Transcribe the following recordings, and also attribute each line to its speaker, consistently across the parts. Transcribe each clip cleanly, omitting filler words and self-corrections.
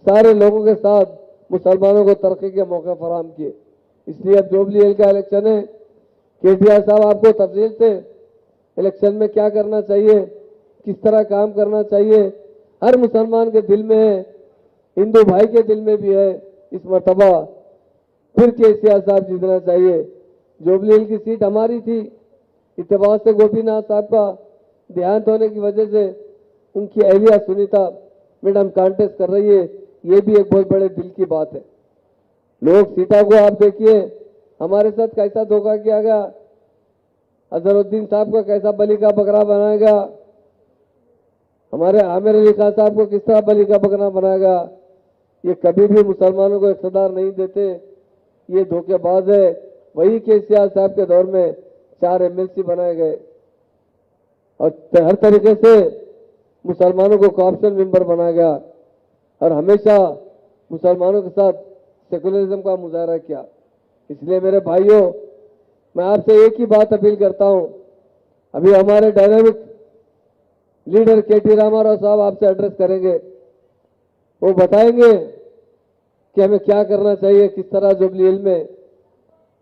Speaker 1: सारे लोगों के साथ मुसलमानों को तरक्की के मौके फराहम किए। इसलिए अब जोबली हिल का इलेक्शन है, केटीआर साहब आपको तफसील से इलेक्शन में क्या करना चाहिए, किस तरह काम करना चाहिए, हर मुसलमान के दिल में है, हिंदू भाई के दिल में भी है। इस मरतबा फिर केसीआर साहब जीतना चाहिए। जोबली हिल की सीट हमारी थी, इत्तेफाक से गोपीनाथ साहब का देहांत होने की वजह से उनकी अहलिया सुनीता मैडम कांटेस्ट कर रही है। ये भी एक बहुत बड़े दिल की बात है। लोग सीता को आप देखिए, हमारे साथ कैसा धोखा किया गया, अजहरुद्दीन साहब को कैसा बलि का बकरा बनाया गया, हमारे आमिर अली खान साहब को किस तरह बलि का बकरा बनाया गया। ये कभी भी मुसलमानों को इख्तियार नहीं देते, ये धोखेबाज है। वही केसीआर साहब के दौर में 4 एमएलसी बनाए गए और हर तरीके से मुसलमानों को कोऑप्शन मेंबर बनाया गया और हमेशा मुसलमानों के साथ सेकुलरिज्म का मुजाहरा किया। इसलिए मेरे भाइयों, मैं आपसे एक ही बात अपील करता हूं। अभी हमारे डायनामिक लीडर केटी रामाराव साहब आपसे एड्रेस करेंगे, वो बताएंगे कि हमें क्या करना चाहिए, किस तरह जुबली हिल में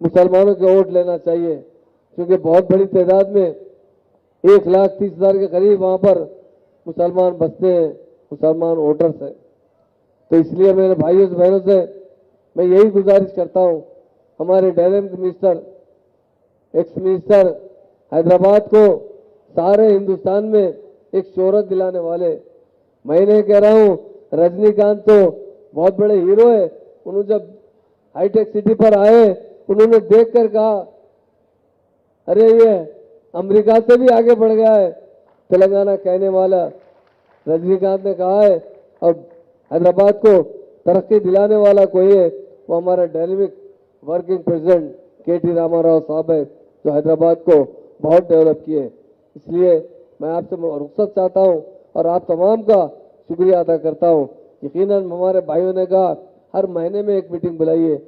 Speaker 1: मुसलमानों के वोट लेना चाहिए, क्योंकि बहुत बड़ी तादाद में 1,30,000 के करीब वहां पर मुसलमान बसते हैं, मुसलमान वोटर्स हैं। तो इसलिए मेरे भाइयों से बहनों से मैं यही गुजारिश करता हूं, हमारे dynamic minister, ex minister Hyderabad को सारे हिंदुस्तान में एक शोहरत दिलाने वाले, मैं नहीं कह रहा हूं, रजनीकांत तो बहुत बड़े हीरो है। उन्होंने जब हाईटेक सिटी पर आए, उन्होंने देखकर कहा, अरे ये अमेरिका से भी आगे बढ़ गया है तेलंगाना कहने वाला रजनीकांत ने कहा है। और हैदराबाद को तरक्की दिलाने वाला कोई है, वो हमारा डायनेमिक वर्किंग प्रेसिडेंट केटी रामाराव साहब है, जो हैदराबाद को बहुत डेवलप किए। इसलिए मैं आपसे रुखसत चाहता हूं और आप तमाम का शुक्रिया अदा करता हूं। यकीनन हमारे भाइयों ने कहा हर महीने में एक मीटिंग बुलाइए।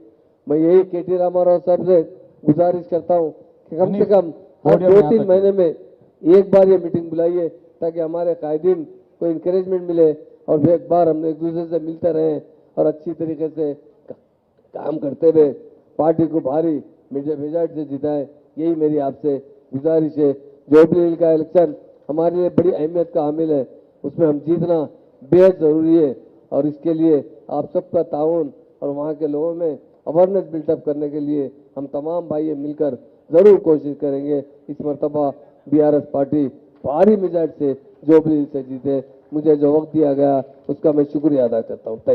Speaker 1: मैं यही केटी रामाराव साहब से गुजारिश करता हूं कि कम से कम हर 2-3 महीने में एक बार ये मीटिंग बुलाइए, ताकि हमारे कायदीन को इंकरेजमेंट मिले और एक बार हम एक दूसरे से मिलते रहें और अच्छी तरीके से काम करते हुए पार्टी को भारी मेजॉरिटी से जिताएं। यही मेरी आपसे गुजारिश है। जोबली हिल का इलेक्शन हमारे लिए बड़ी अहमियत का हामिल है, उसमें हम जीतना बेहद जरूरी है और इसके लिए आप सबका ताउन और वहाँ के लोगों में अवेयरनेस बिल्टअप करने के लिए हम तमाम भाई मिलकर जरूर कोशिश करेंगे। इस मरतबा बीआरएस पार्टी भारी मेजॉरिटी से जोबली हिल से जीते। मुझे जो वक्त दिया गया उसका मैं शुक्रिया अदा करता हूँ। Thank you.